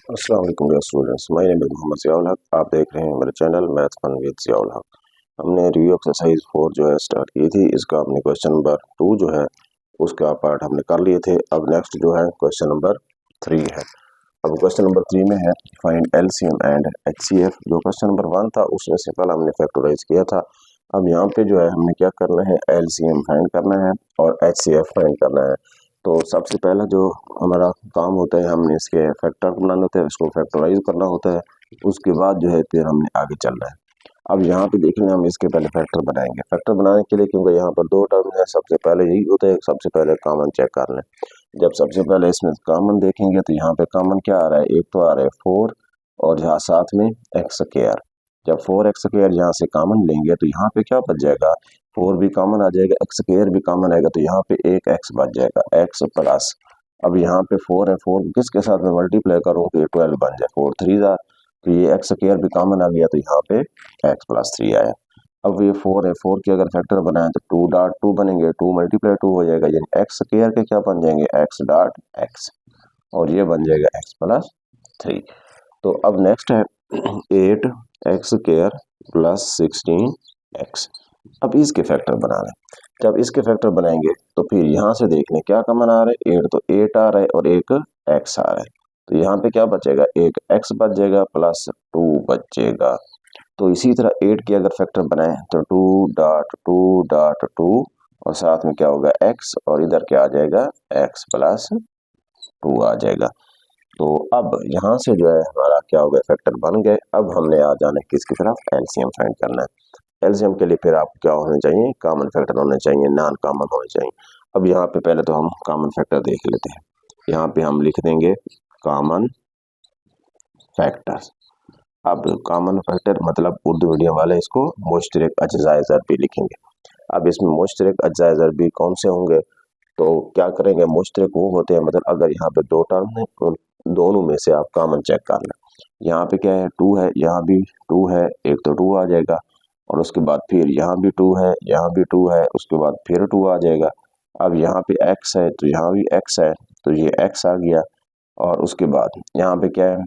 अस्सलाम वालेकुम dear students, my name is Mohammad Ziaul Haq. आप देख रहे हैं मेरे channel math fun with Ziaul Haq. हमने रिव्यू एक्सरसाइज 4 जो है स्टार्ट की थी। इसका हमने क्वेश्चन नंबर 2 जो है उसका पार्ट हमने कर लिए थे। अब नेक्स्ट जो है क्वेश्चन नंबर 3 है। अब क्वेश्चन नंबर 3 में है फाइंड एलसीएम एंड एचसीएफ। जो क्वेश्चन नंबर 1 था उसमें से कल हमने फैक्टराइज किया था। अब यहाँ पे जो है हमने क्या करना है, एलसीएम फाइंड करना है और एचसीएफ फाइंड करना है। तो सबसे पहला जो हमारा काम होता है, हमने इसके फैक्टर बनाना होता है, इसको फैक्टराइज करना होता है। उसके बाद जो है फिर हमने आगे चलना है। अब यहाँ पे देख लें, हम इसके पहले फैक्टर बनाएंगे। फैक्टर बनाने के लिए क्योंकि यहाँ पर दो टर्म है, सबसे पहले यही होता है, सबसे पहले कॉमन चेक कर लें। जब सबसे पहले इसमें कॉमन देखेंगे तो यहाँ पे कॉमन क्या आ रहा है, एक तो आ रहा है 4 और यहाँ साथ में एक्स स्क्वायर। जब 4x स्क्वायर यहाँ से कॉमन लेंगे तो यहाँ पे क्या बच जाएगा, 4 भी कॉमन आ जाएगा, एक्स स्क्वायर भी कॉमन आएगा, तो यहाँ पे एक एक्स बच जाएगा, एक्स प्लस। अब यहाँ पे 4 है, 4 किसके साथ में मल्टीप्लाई करूँ तो ये 12 बन जाए, 4 3 ज़ा, तो ये एक्स स्क्वायर भी कॉमन आ गया, तो यहाँ पे एक्स प्लस 3 आया। अब ये 4 है, 4 के अगर फैक्टर बनाए तो 2 डॉट 2 बनेंगे, 2 मल्टीप्लाई 2 हो जाएगा, यानी एक्स स्क्वायर के क्या बन जाएंगे, एक्स डॉट एक्स, और ये बन जाएगा एक्स प्लस 3। तो अब नेक्स्ट है 8 एक्स स्क्वायर प्लस 16 एक्स। अब इसके फैक्टर बनाना है। जब इसके फैक्टर बनाएंगे तो फिर यहाँ से देख लें क्या कॉमन आ रहा है, 8 तो 8 आ रहा है और एक एक्स आ रहा है, तो यहाँ पे क्या बचेगा, एक एक्स बच जाएगा प्लस 2 बचेगा। तो इसी तरह 8 के अगर फैक्टर बनाए तो 2.2.2 और साथ में क्या होगा एक्स, और इधर क्या आ जाएगा, एक्स प्लस 2 आ जाएगा। तो अब यहाँ से जो है हमारा क्या हो गया, फैक्टर बन गए। अब हमने आ जाना है किसकी तरफ, एलसीएम फाइंड करना है। एलसीएम के लिए फिर आपको क्या होने चाहिए, कॉमन फैक्टर होने चाहिए, नॉन कॉमन होने चाहिए। अब यहाँ पे पहले तो हम कॉमन फैक्टर देख लेते हैं। यहाँ पे हम लिख देंगे कॉमन फैक्टर्स। अब कॉमन फैक्टर मतलब उर्दू मीडियम वाले इसको मुश्तरक अज्जाए ज़रबी लिखेंगे। अब इसमें मुश्तरक अज्जाए ज़रबी कौन से होंगे, तो क्या करेंगे, मुश्तरक वो होते हैं, मतलब अगर यहाँ पे दो टर्म है तो दोनों में से आप कॉमन चेक कर लें। यहाँ पे क्या है, 2 है, यहाँ भी 2 है, एक तो 2 आ जाएगा, और उसके बाद फिर यहाँ भी 2 है, यहाँ भी 2 है, उसके बाद फिर 2 आ जाएगा। अब यहाँ पे x है तो यहाँ भी x है, तो ये x आ गया, और उसके बाद यहाँ पे क्या है,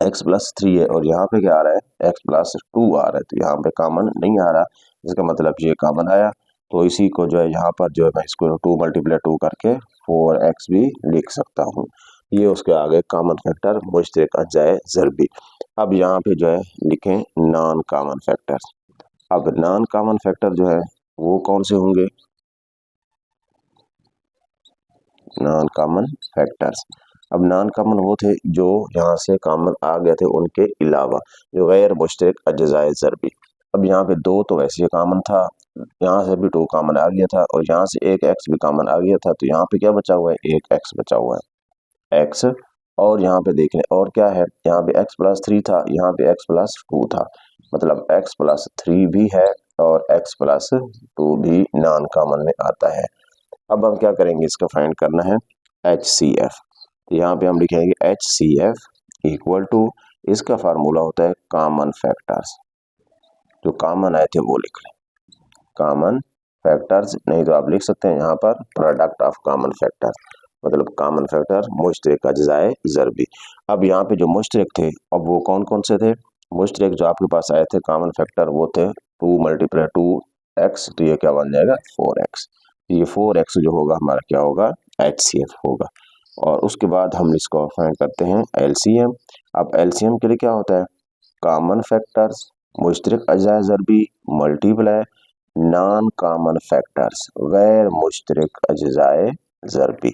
x प्लस 3 है, और यहाँ पे क्या आ रहा है, x प्लस 2 आ रहा है, तो यहाँ पे कॉमन नहीं आ रहा, इसका मतलब ये कॉमन आया। तो इसी को जो है यहाँ पर जो है मैं इसको 2 मल्टीप्लाई 2 करके 4x भी लिख सकता हूँ। ये उसके आगे कॉमन फैक्टर मुश्तरक अज्जाए ज़रबी। अब यहाँ पे जो है लिखें नॉन कॉमन फैक्टर। अब नॉन कॉमन फैक्टर जो है वो कौन से होंगे, नॉन कॉमन फैक्टर्स। अब नॉन कॉमन वो थे जो यहाँ से कॉमन आ गए थे, उनके अलावा जो गैर मुश्तरक अज्जाए ज़रबी। अब यहाँ पे 2 तो वैसे कॉमन था, यहाँ से भी 2 कॉमन आ गया था, और यहाँ से एक एक्स भी कॉमन आ गया था, तो यहाँ पे क्या बचा हुआ है, एक एक्स बचा हुआ है, एक्स। और यहाँ पे देख लें और क्या है, यहाँ पे एक्स प्लस 3 था, यहाँ पे एक्स प्लस 2 था, मतलब एक्स प्लस 3 भी है और एक्स प्लस 2 भी नॉन कॉमन में आता है। अब हम क्या करेंगे, इसका फाइंड करना है एच सी एफ। तो यहाँ पे हम लिखेंगे H C F equal to, इसका फार्मूला होता है कॉमन फैक्टर्स, जो कॉमन आए थे वो लिख लें, कॉमन फैक्टर्स, नहीं तो आप लिख सकते हैं यहाँ पर प्रोडक्ट ऑफ कॉमन फैक्टर्स, मतलब कॉमन फैक्टर मुश्तरक अज्जाए ज़रबी। अब यहाँ पे जो मुश्तरक थे, अब वो कौन कौन से थे, मुश्तरक जो आपके पास आए थे कॉमन फैक्टर वो थे 2 मल्टीप्लाई 2x, तो ये क्या बन जाएगा 4x। ये 4x जो होगा हमारा क्या होगा, HCF होगा। और उसके बाद हम इसको फाइंड करते हैं LCM। अब LCM के लिए क्या होता है, कॉमन फैक्टर्स मुश्तरक अज्जाए ज़रबी मल्टीप्लाई नॉन कॉमन फैक्टर्स गैर मुश्तरक अज्जाए ज़रबी।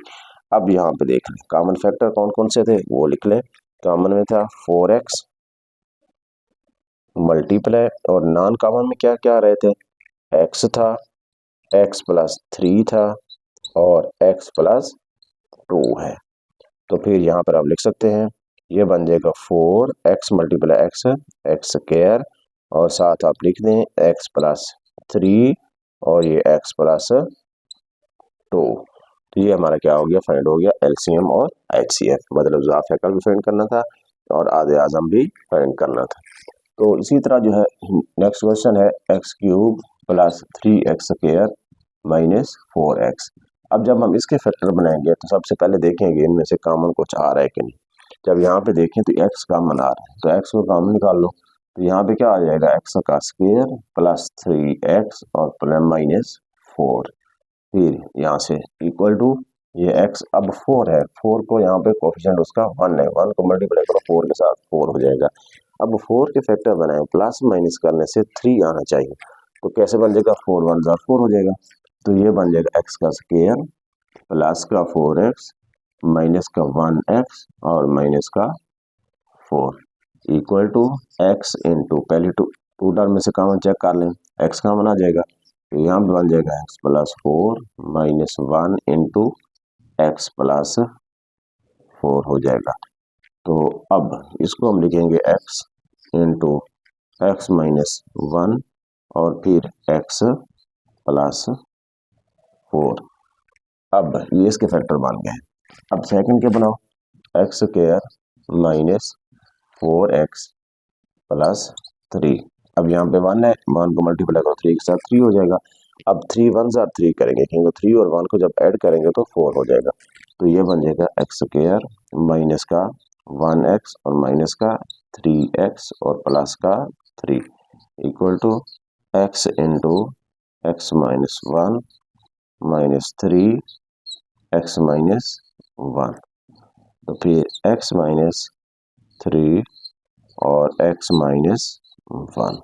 अब यहाँ पे देख लें कॉमन फैक्टर कौन कौन से थे वो लिख लें। कॉमन में था 4x मल्टीप्लाई, और नॉन कॉमन में क्या क्या रहे थे, x था, x प्लस 3 था, और x प्लस 2 है। तो फिर यहाँ पर आप लिख सकते हैं, ये बन जाएगा 4x multiply x, x square, और साथ आप लिख दें x प्लस 3 और ये x प्लस 2। तो ये हमारा क्या हो गया, फाइंड हो गया एलसीएम और एचसीएफ, मतलब ज़ाफ एकल भी फाइंड करना था और आधे आज़म भी फाइंड करना था। तो इसी तरह जो है नेक्स्ट क्वेश्चन है x cube plus 3x square minus 4x। अब जब हम इसके फैक्टर बनाएंगे तो सबसे पहले देखेंगे इनमें से कॉमन कुछ आ रहा है कि नहीं। जब यहाँ पे देखें तो x कॉमन आ रहा है, तो x को कॉमन निकाल लो, तो यहाँ पे क्या आ जाएगा, x का स्क्वायर प्लस 3x और प्लस माइनस 4, फिर यहाँ से इक्वल टू ये x अब 4 है, 4 को यहाँ पे कोफिशिएंट उसका 1 है, 1 को मल्टीप्लाई करो 4 के साथ 4 हो जाएगा। अब 4 के फैक्टर बनाए, प्लस माइनस करने से 3 आना चाहिए, तो कैसे बन जाएगा, 4 1 जार 4 हो जाएगा, तो ये बन जाएगा x का स्क्वायर प्लस का 4x माइनस का 1x और माइनस का 4 इक्वल टू x इंटू पहले टू टर्म में से कॉमन चेक कर लें, x कॉमन आ जाएगा, तो यहाँ पे बन जाएगा x plus 4 minus 1 into x plus 4 हो जाएगा। तो अब इसको हम लिखेंगे x इंटू एक्स माइनस 1 और फिर x प्लस 4। अब ये इसके फैक्टर बन गए। अब सेकंड क्या बनाओ, x square minus 4x plus 3। अब यहाँ पे 1 है, 1 को मल्टीप्लाई करो 3 के साथ 3 हो जाएगा। अब 3 1 जार 3 करेंगे, क्योंकि 3 और 1 को जब ऐड करेंगे तो 4 हो जाएगा, तो ये बन जाएगा एक्स स्क्वायर माइनस का 1x और माइनस का 3x और प्लस का 3 equal to x into x minus 1 minus 3x minus 1, तो फिर x माइनस 3 और x माइनस 1,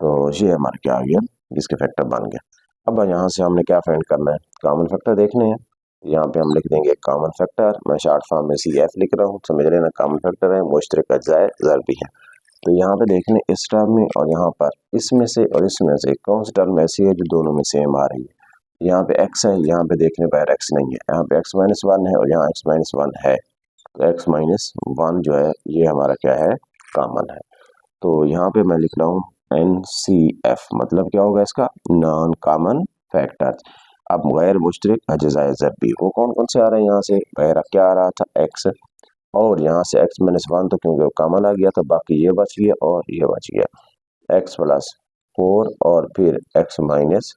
तो ये हमारा क्या आ गया, इसके फैक्टर बन गया। अब यहाँ से हमने क्या फाइंड करना है, कॉमन फैक्टर देखने हैं। यहाँ पे हम लिख देंगे कॉमन फैक्टर, मैं शॉर्ट फॉर्म में CF लिख रहा हूँ, समझ लेना कॉमन फैक्टर है, मुश्तरक अज्जाए ज़रबी है। तो यहाँ पे देखने इस टर्म में और यहाँ पर इसमें से और इसमें से कौन सी टर्म ऐसी है जो दोनों में सेम आ रही है। यहाँ पे x है, यहाँ पे देखने पर x नहीं है, यहाँ पे x माइनस 1 है और यहाँ x माइनस 1 है, तो x माइनस 1 जो है ये हमारा क्या है, कॉमन है। तो यहाँ पे मैं लिख रहा हूँ NCF, मतलब क्या होगा इसका, नॉन कॉमन फैक्टर। अब गैर मुश्तरक अज्जाए ज़रबी वो कौन कौन से आ रहे हैं, यहाँ से गैर क्या आ रहा था, x, और यहाँ से x माइनस 1 तो क्योंकि कॉमन आ गया तो बाकी ये बच गया और ये बच गया, x प्लस 4 और फिर x माइनस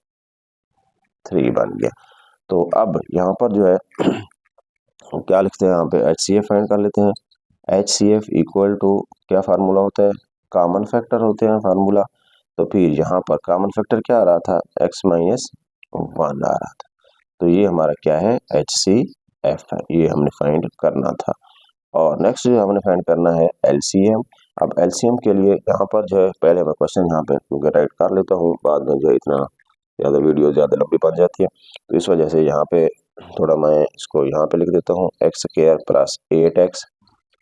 3 बन गया। तो अब यहाँ पर जो है क्या लिखते हैं, यहाँ पे HCF फाइंड कर लेते हैं। HCF इक्वल टू क्या फार्मूला होता है, कॉमन फैक्टर होते हैं फार्मूला। तो फिर यहाँ पर कॉमन फैक्टर क्या आ रहा था, x माइनस 1 आ रहा था, तो ये हमारा क्या है, HCF है, ये हमने फाइंड करना था। और नेक्स्ट जो हमने फाइंड करना है LCM। अब LCM के लिए यहाँ पर जो है पहले मैं क्वेश्चन यहाँ पे क्योंकि राइट कर लेता हूँ, बाद में जो है इतना ज़्यादा वीडियो ज़्यादा लंबी बन जाती है, तो इस वजह से यहाँ पे थोड़ा मैं इसको यहाँ पे लिख देता हूँ, x square plus 8x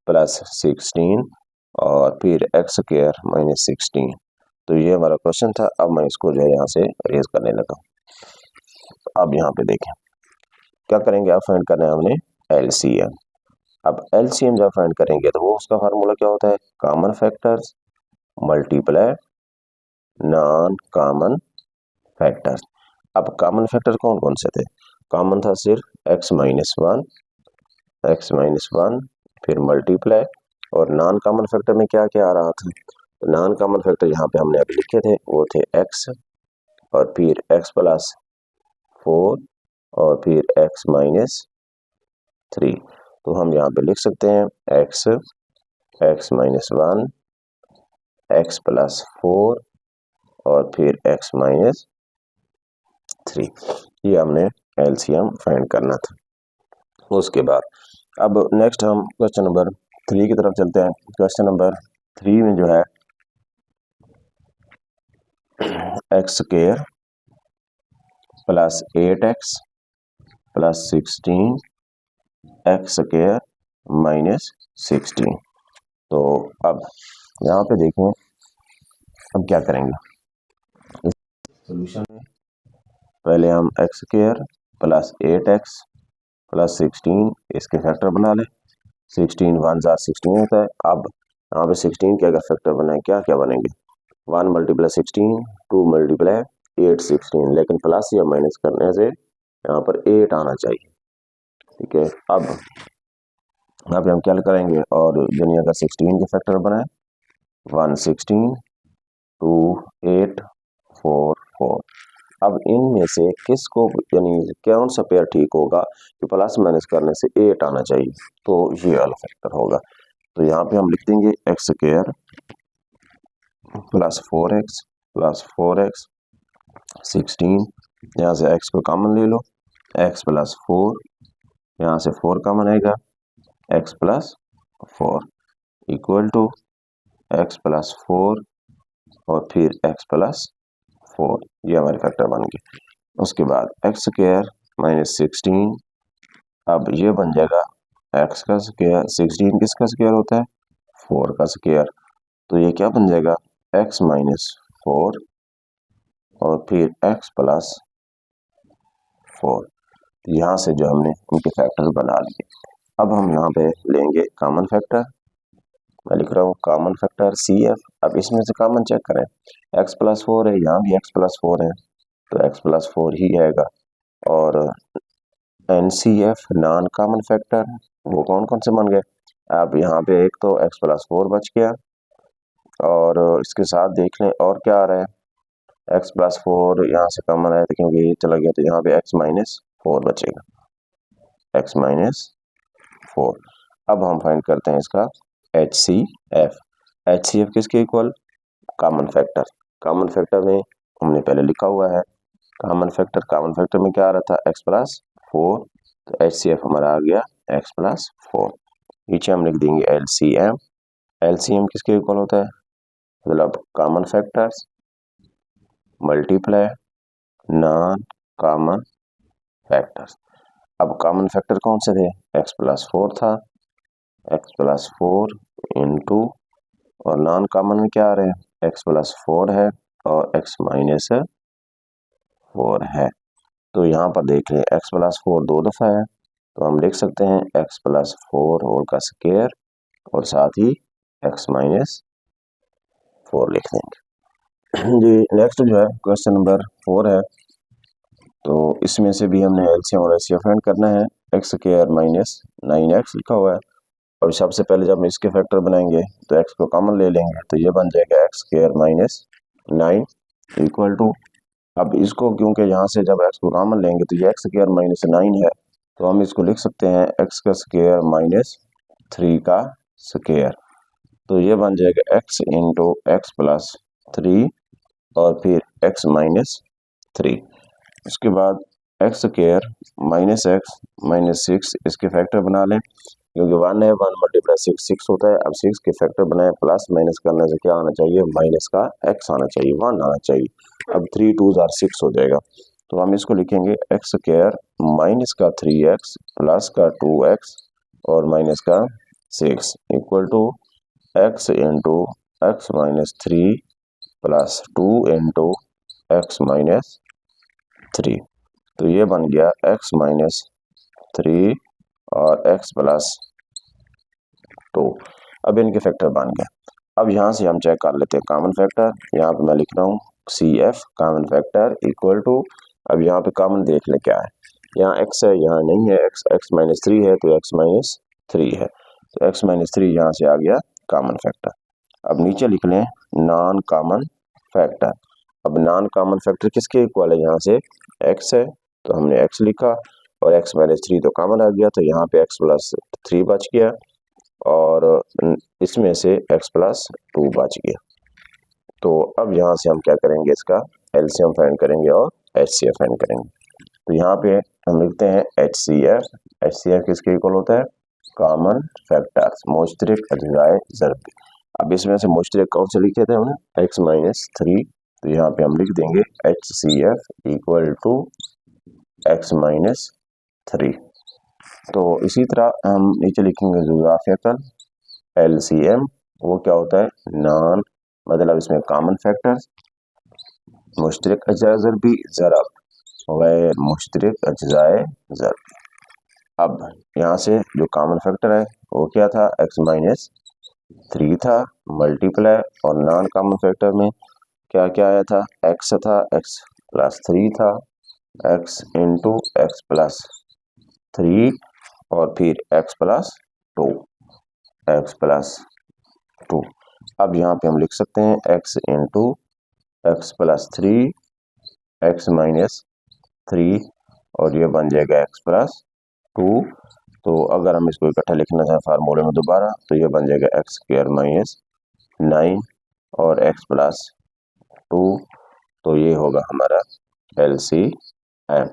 plus 16 और फिर एक्स स्क्वायर माइनस 16। तो ये हमारा क्वेश्चन था। अब मैं इसको जो है यहाँ से रेज करने लगा। अब यहाँ पे देखें क्या करेंगे, अब फाइंड करना है हमने LCM। अब LCM जब फाइंड करेंगे तो वो उसका फार्मूला क्या होता है, common factors multiply non common factors. अब कॉमन फैक्टर कौन कौन से थे, कॉमन था सिर्फ x माइनस 1 फिर मल्टीप्लाई, और नॉन कॉमन फैक्टर में क्या क्या आ रहा था, तो नॉन कॉमन फैक्टर यहाँ पे हमने अभी लिखे थे वो थे x और फिर x प्लस 4 और फिर x माइनस 3। तो हम यहाँ पे लिख सकते हैं x माइनस 1 x प्लस 4 और फिर x माइनस 3। ये हमने LCM फाइंड करना था। उसके बाद अब नेक्स्ट हम क्वेश्चन नंबर 3 की तरफ चलते हैं। क्वेश्चन नंबर 3 में जो है x square plus 8x plus 16 x square minus 16। तो अब यहाँ पे देखें अब क्या करेंगे सोल्यूशन में, पहले हम x square plus 8x plus 16 इसके फैक्टर बना लें। 16 1 जार 16 होता है। अब यहाँ पे 16 के अगर फैक्टर बनाए क्या क्या बनेंगे, 1 मल्टीप्लाई 16, 2 मल्टीप्लाई 8 16, लेकिन प्लस या माइनस करने से यहाँ पर 8 आना चाहिए, ठीक है। अब यहाँ पे हम क्या करेंगे, और यानी अगर 16 के फैक्टर बनाए 1 16 2 8 4 4, अब इनमें से किसको यानी कौन सा पेयर ठीक होगा कि प्लस माइनस करने से 8 आना चाहिए, तो ये वाला फैक्टर होगा। तो यहाँ पे हम लिख देंगे एक्स स्क्वायर प्लस 4x 16, यहाँ से x को कॉमन ले लो, x प्लस 4, यहाँ से 4 कॉमन आएगा, x plus 4 equal to x plus 4 और फिर x प्लस 4, ये हमारे फैक्टर बन गए। उसके बाद एक्स स्क्वायर माइनस 16, अब ये बन जाएगा x का स्क्वायर, 16 किसका स्क्वायर होता है 4 का स्क्वायर, तो ये क्या बन जाएगा x माइनस 4 और फिर x प्लस 4। यहाँ से जो हमने उनके फैक्टर बना लिए। अब हम यहाँ पे लेंगे कॉमन फैक्टर, मैं लिख रहा हूँ कॉमन फैक्टर CF। अब इसमें से कॉमन चेक करें, x प्लस 4 है, यहाँ भी x प्लस 4 है, तो x प्लस 4 ही आएगा। और NCF नॉन कॉमन फैक्टर, वो कौन कौन से बन गए, अब यहाँ पे एक तो x प्लस 4 बच गया, और इसके साथ देख लें और क्या आ रहा है, x प्लस 4 यहाँ से कॉमन आया था क्योंकि ये चला गया, तो यहाँ पे x माइनस 4 बचेगा, x माइनस 4। अब हम फाइंड करते हैं इसका HCF किसके equal, common factor. Common factor में हमने पहले लिखा हुआ है कॉमन फैक्टर में क्या आ रहा था x प्लस 4, तो HCF हमारा आ गया x प्लस 4। नीचे हम लिख देंगे LCM किसके इक्वल होता है, मतलब common factors multiply non common factors. अब कॉमन फैक्टर कौन से थे, x प्लस 4 था, x प्लस 4 इंटू, और नॉन कॉमन में क्या आ रहे हैं x प्लस 4 है और x माइनस 4 है। तो यहाँ पर देख लें x प्लस 4 दो दफ़ा है, तो हम लिख सकते हैं x प्लस 4 होल का स्क्वायर और साथ ही x माइनस 4 लिख देंगे। जी नेक्स्ट जो है क्वेश्चन नंबर 4 है, तो इसमें से भी हमने एलसीएम और एचसीएफ फाइंड करना है। एक्स स्क्वायर माइनस 9x लिखा हुआ है, और सबसे पहले जब हम इसके फैक्टर बनाएंगे तो x को कॉमन ले लेंगे, तो ये बन जाएगा x square minus 9 equal to, अब इसको क्योंकि यहाँ से जब x को कॉमन लेंगे तो ये एक्स स्क्वायर माइनस 9 है, तो हम इसको लिख सकते हैं x का स्क्वायर माइनस 3 का स्क्वायर, तो ये बन जाएगा x इंटू एक्स प्लस 3 और फिर x माइनस 3। इसके बाद x square minus x minus 6, इसके फैक्टर बना लें क्योंकि 1 है, 1 मल्टीप्लाई 6 होता है। अब 6 के फैक्टर बनाए, प्लस माइनस करने से क्या आना चाहिए, माइनस का x आना चाहिए, 1 आना चाहिए। अब 3 2 6 हो जाएगा, तो हम इसको लिखेंगे एक्स स्क्वायर माइनस का 3x प्लस का 2x और माइनस का 6 equal to x into x minus 3 plus 2 into x minus 3, तो ये बन गया x माइनस 3 और x प्लस 2। अब इनके फैक्टर बन गए। अब यहाँ से हम चेक कर लेते हैं कॉमन फैक्टर, यहाँ पे मैं लिख रहा हूँ CF common factor equal to, अब यहाँ पे कॉमन देख लें क्या है, यहाँ x है, यहाँ नहीं है, x माइनस 3 है तो x माइनस 3 है, तो x माइनस 3 यहाँ से आ गया कॉमन फैक्टर। अब नीचे लिख लें नॉन कॉमन फैक्टर। अब नॉन कॉमन फैक्टर किसके इक्वल है, यहाँ से x है तो हमने x लिखा और x माइनस 3 तो कॉमन आ गया, तो यहाँ पे x प्लस 3 बच गया और इसमें से x प्लस 2 बच गया। तो अब यहाँ से हम क्या करेंगे, इसका एलसीएम फाइंड करेंगे और एचसीएफ फाइंड करेंगे। तो यहाँ पे हम लिखते हैं HCF किसके इक्वल होता है, कॉमन फैक्टर्स मुश्तरक अज्जाए ज़रब। अब इसमें से मुश्तरक कौन से लिखे थे हमने, x माइनस 3, तो यहाँ पे हम लिख देंगे HCF equal to x minus 3। तो इसी तरह हम नीचे लिखेंगे जुज़ाफ़ियतन LCM, वो क्या होता है, नॉन, मतलब इसमें कॉमन फैक्टर्स मुश्तरक अज्जाए ज़रबी ज़रब गैर मुश्तरक अज्जाए ज़रब। अब यहाँ से जो कॉमन फैक्टर है वो क्या था, x माइनस 3 था मल्टीप्लाई, और नॉन कॉमन फैक्टर में क्या क्या आया था, x था, x प्लस 3 था, x इंटू एक्स प्लस 3 और फिर x प्लस 2, x प्लस 2। अब यहाँ पे हम लिख सकते हैं x into x plus 3 x minus 3 और ये बन जाएगा एक्स प्लस 2। तो अगर हम इसको इकट्ठा लिखना चाहें फार्मूले में दोबारा तो ये बन जाएगा एक्स स्क्वायर माइनस 9 और एक्स प्लस 2। तो ये होगा हमारा LCM।